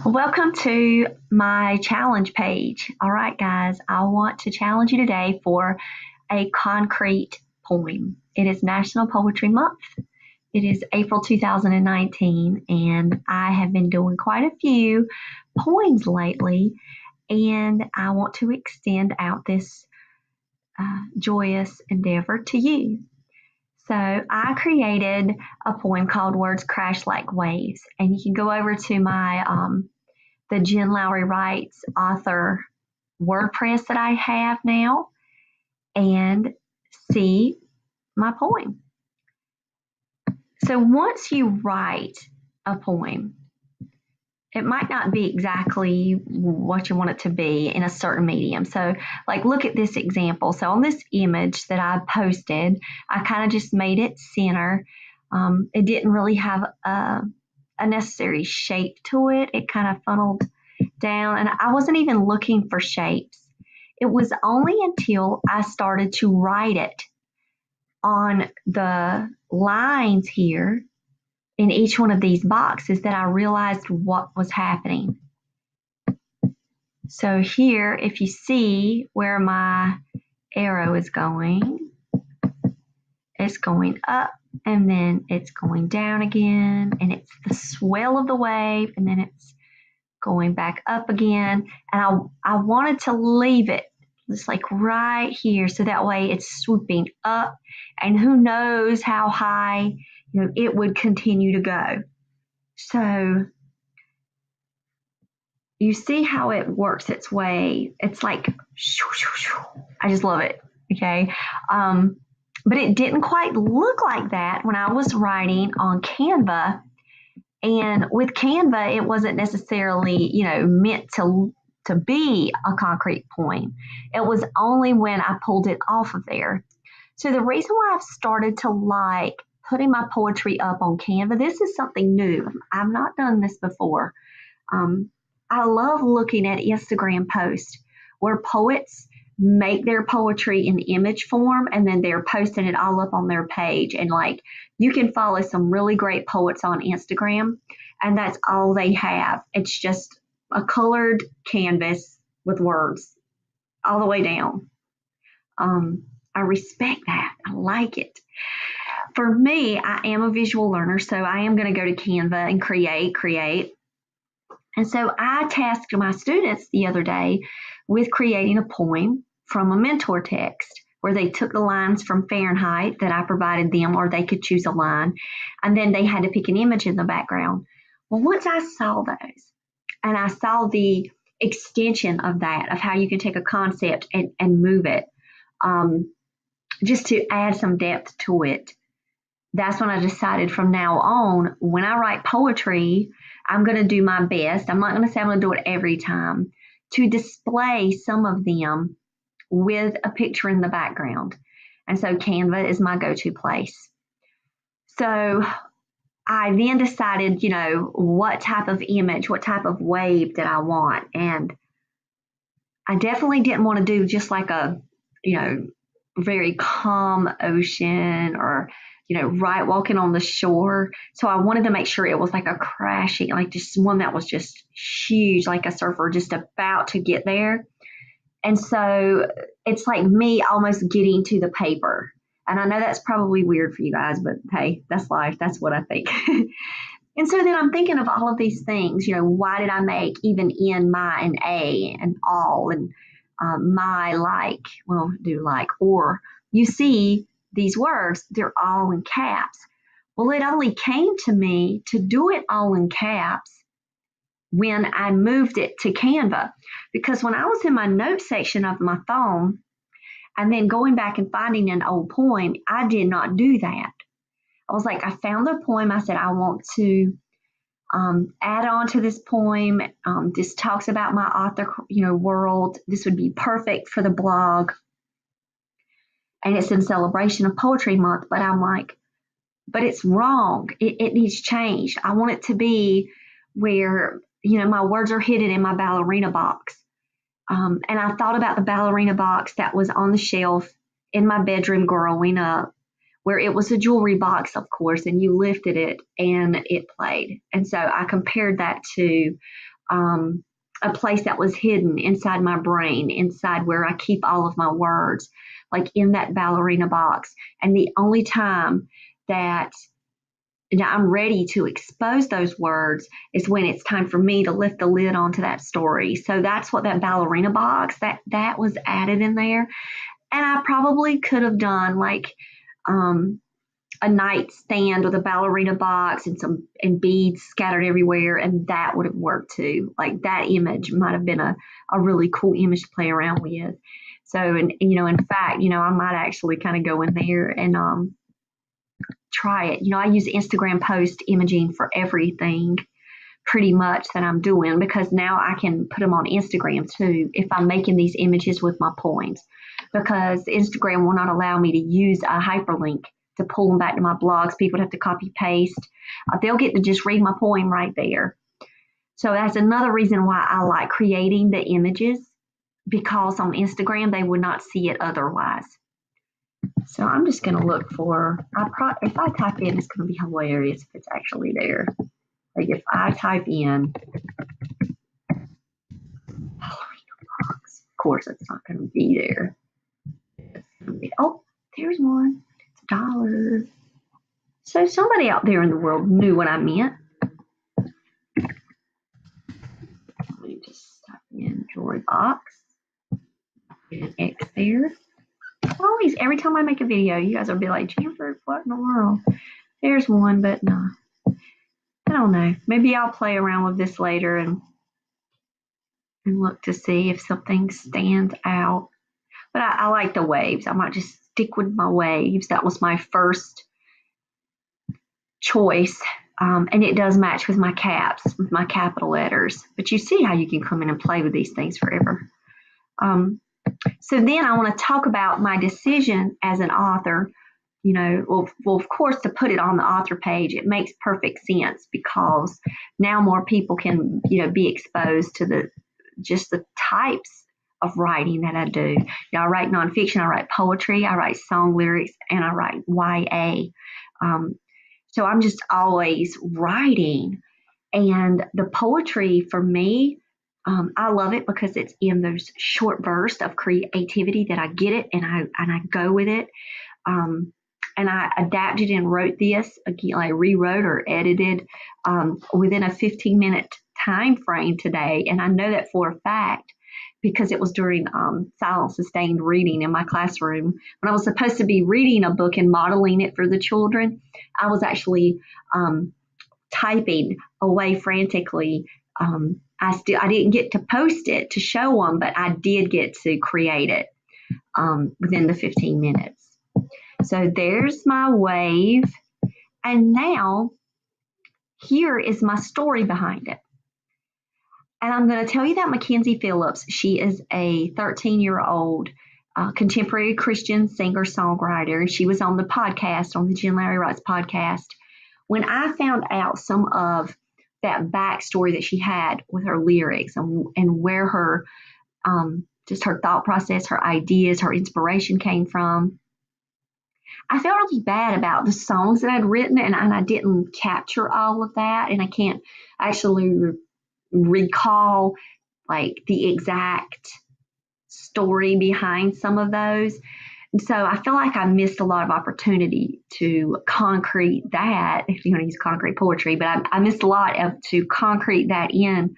Welcome to my challenge page. All right, guys, I want to challenge you today for a concrete poem. It is National Poetry Month. It is April 2019, and I have been doing quite a few poems lately, and I want to extend out this joyous endeavor to you. So I created a poem called Words Crash Like Waves, and you can go over to my the Jen Lowry Writes author WordPress that I have now and see my poem. So once you write a poem, it might not be exactly what you want it to be in a certain medium. So, like, look at this example. So, on this image that I posted, I kind of just made it center. It didn't really have a necessary shape to it. It kind of funneled down, and I wasn't even looking for shapes. It was only until I started to write it on the lines here in each one of these boxes that I realized what was happening. So here, if you see where my arrow is going, it's going up and then it's going down again, and it's the swell of the wave, and then it's going back up again. And I wanted to leave it just like right here, so that way it's swooping up, and who knows how high it would continue to go. So you see how it works its way. It's like, I just love it. Okay. But it didn't quite look like that when I was writing on Canva. And with Canva, it wasn't necessarily, meant to be a concrete poem. It was only when I pulled it off of there. So the reason why I've started to like putting my poetry up on Canva, this is something new. I've not done this before. I love looking at Instagram posts where poets make their poetry in image form and then they're posting it all up on their page. And like, you can follow some really great poets on Instagram, and that's all they have. It's just a colored canvas with words all the way down. I respect that. I like it. For me, I am a visual learner, so I am going to go to Canva and create. And so I tasked my students the other day with creating a poem from a mentor text where they took the lines from Fahrenheit that I provided them, or they could choose a line, and then they had to pick an image in the background. Well, once I saw those and I saw the extension of that, of how you can take a concept and move it, just to add some depth to it, that's when I decided from now on, when I write poetry, I'm going to do my best. I'm not going to say I'm going to do it every time, to display some of them with a picture in the background. And so Canva is my go-to place. So I then decided, what type of image, what type of wave did I want. And I definitely didn't want to do just like a, very calm ocean, or right walking on the shore. So I wanted to make sure it was like a crashing, like just one that was just huge, like a surfer just about to get there. And so it's like me almost getting to the paper. And I know that's probably weird for you guys, but hey, that's life. That's what I think. And so then I'm thinking of all of these things, why did I make even in, my, and a, and all, and my, like, well, do like, or you see these words, they're all in caps. Well, it only came to me to do it all in caps when I moved it to Canva, because when I was in my notes section of my phone and then going back and finding an old poem, I did not do that. I was like, I found the poem. I said, I want to add on to this poem. This talks about my author, world. This would be perfect for the blog. And it's in celebration of Poetry Month. But I'm like, but it's wrong. It needs change. I want it to be where, my words are hidden in my ballerina box. And I thought about the ballerina box that was on the shelf in my bedroom growing up, where it was a jewelry box, of course, and you lifted it and it played. And so I compared that to a place that was hidden inside my brain, inside where I keep all of my words, like in that ballerina box. And the only time that I'm ready to expose those words is when it's time for me to lift the lid onto that story. So that's what that ballerina box, that was added in there. And I probably could have done like a nightstand with a ballerina box and beads scattered everywhere, and that would have worked too. Like that image might have been a really cool image to play around with. So, and in fact, I might actually kind of go in there and try it. I use Instagram post imaging for everything pretty much that I'm doing, because now I can put them on Instagram too if I'm making these images with my poems, because Instagram will not allow me to use a hyperlink to pull them back to my blogs. People have to copy paste. They'll get to just read my poem right there. So that's another reason why I like creating the images, because on Instagram they would not see it otherwise. So I'm just going to look for, if I type in, it's going to be hilarious if it's actually there. Like if I type in ballerina box, of course it's not going to be there. Oh, there's one. It's $1. So somebody out there in the world knew what I meant. Let me just type in jewelry box. Get an X there. Always, every time I make a video, you guys will be like, Jennifer, what in the world? There's one, but no. I don't know. Maybe I'll play around with this later and look to see if something stands out. But I like the waves. I might just stick with my waves. That was my first choice. And it does match with my caps, with my capital letters. But you see how you can come in and play with these things forever. So then I want to talk about my decision as an author. Well, of course, to put it on the author page, it makes perfect sense, because now more people can, be exposed to the types of writing that I do. I write nonfiction, I write poetry, I write song lyrics, and I write YA. So I'm just always writing. And the poetry for me, I love it because it's in those short bursts of creativity that I get it and I go with it. And I adapted and wrote this again. I rewrote or edited within a 15-minute time frame today, and I know that for a fact because it was during silent sustained reading in my classroom. When I was supposed to be reading a book and modeling it for the children, I was actually typing away frantically. I didn't get to post it to show them, but I did get to create it within the 15 minutes. So there's my wave. And now here is my story behind it. And I'm going to tell you that Mackenzie Phillips, she is a 13-year-old contemporary Christian singer-songwriter. She was on the podcast, on the Jen Larry Writes podcast. When I found out some of that backstory that she had with her lyrics and where her, just her thought process, her ideas, her inspiration came from, I felt really bad about the songs that I'd written, and I didn't capture all of that, and I can't actually recall like the exact story behind some of those. And so I feel like I missed a lot of opportunity to concrete that, if you're going to use concrete poetry, but I missed a lot to concrete that in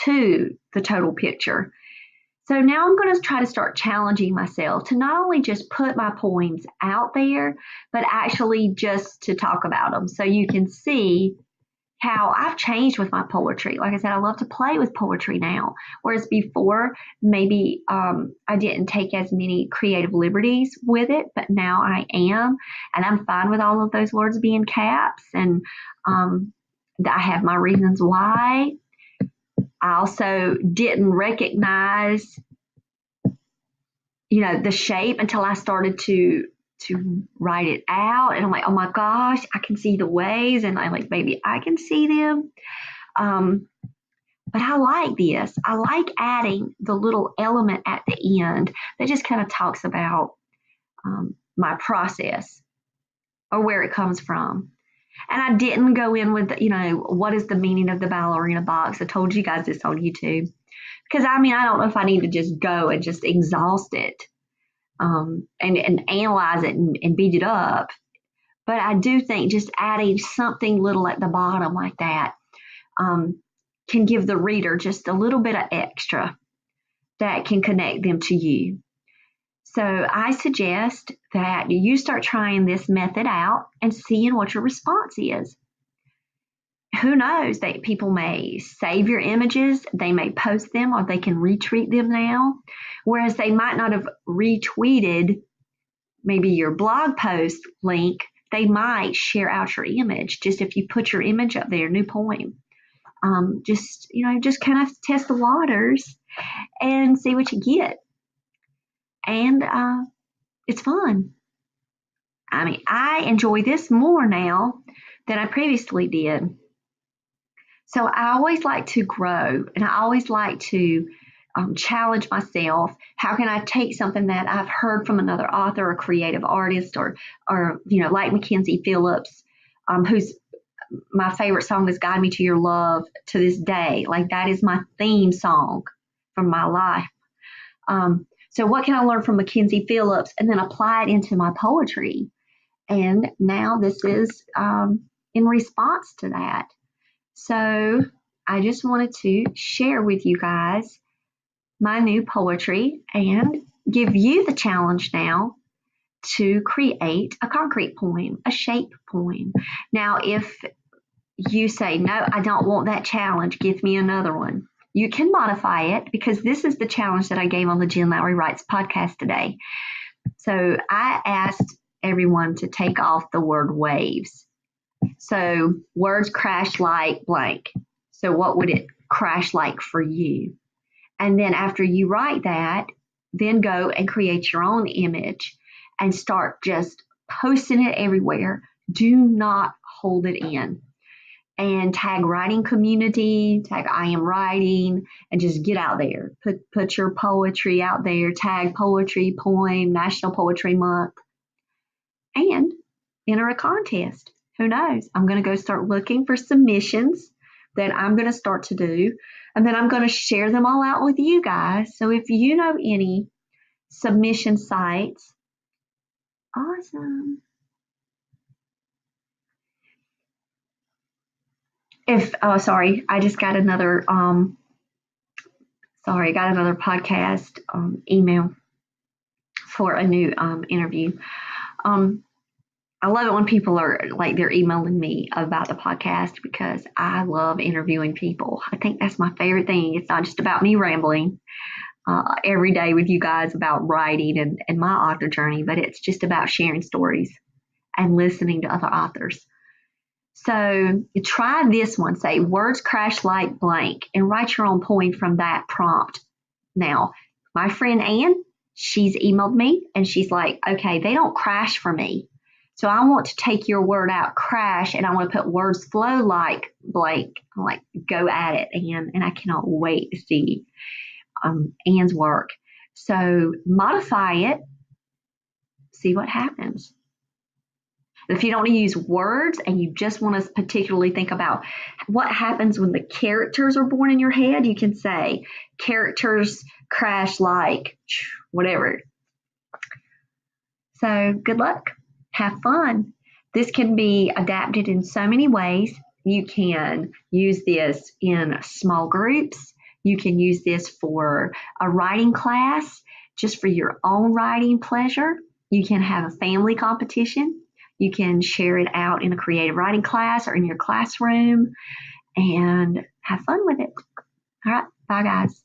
to the total picture. So now I'm going to try to start challenging myself to not only just put my poems out there, but actually just to talk about them. So you can see how I've changed with my poetry. Like I said, I love to play with poetry now, whereas before maybe I didn't take as many creative liberties with it, but now I am, and I'm fine with all of those words being caps, and I have my reasons why. I also didn't recognize, the shape until I started to write it out. And I'm like, oh my gosh, I can see the waves. And I'm like, maybe I can see them. But I like this. I like adding the little element at the end that just kind of talks about my process or where it comes from. And I didn't go in with, what is the meaning of the ballerina box. I told you guys this on YouTube. Because I don't know if I need to just go and just exhaust it, and analyze it and beat it up. But I do think just adding something little at the bottom like that can give the reader just a little bit of extra that can connect them to you. So I suggest that you start trying this method out and seeing what your response is. Who knows that people may save your images, they may post them, or they can retweet them now, whereas they might not have retweeted maybe your blog post link. They might share out your image just if you put your image up there, new poem. Just kind of test the waters and see what you get. And it's fun. I enjoy this more now than I previously did. So I always like to grow, and I always like to challenge myself. How can I take something that I've heard from another author or creative artist, or like Mackenzie Phillips, who's my favorite song is "Guide Me to Your Love" to this day. Like, that is my theme song from my life. So what can I learn from Mackenzie Phillips and then apply it into my poetry? And now this is in response to that. So I just wanted to share with you guys my new poetry and give you the challenge now to create a concrete poem, a shape poem. Now, if you say, no, I don't want that challenge, give me another one, you can modify it, because this is the challenge that I gave on the Jen Lowry Writes podcast today. So I asked everyone to take off the word waves. So words crash like blank. So what would it crash like for you? And then after you write that, then go and create your own image and start just posting it everywhere. Do not hold it in. And tag writing community, tag I am writing, and just get out there. Put your poetry out there, tag poetry, poem, National Poetry Month, and enter a contest. Who knows? I'm going to go start looking for submissions that I'm going to start to do, and then I'm going to share them all out with you guys. So if you know any submission sites, awesome. I just got another podcast email for a new interview. I love it when people are like, they're emailing me about the podcast, because I love interviewing people. I think that's my favorite thing. It's not just about me rambling every day with you guys about writing and my author journey, but it's just about sharing stories and listening to other authors. So try this one. Say words crash like blank and write your own poem from that prompt. Now, my friend Ann, she's emailed me and she's like, okay, they don't crash for me. So I want to take your word out, crash, and I want to put words flow like blank. I'm like, go at it, Ann. And I cannot wait to see Ann's work. So modify it, see what happens. If you don't want to use words and you just want to particularly think about what happens when the characters are born in your head, you can say characters crash like whatever. So good luck. Have fun. This can be adapted in so many ways. You can use this in small groups. You can use this for a writing class, just for your own writing pleasure. You can have a family competition. You can share it out in a creative writing class or in your classroom and have fun with it. All right. Bye, guys.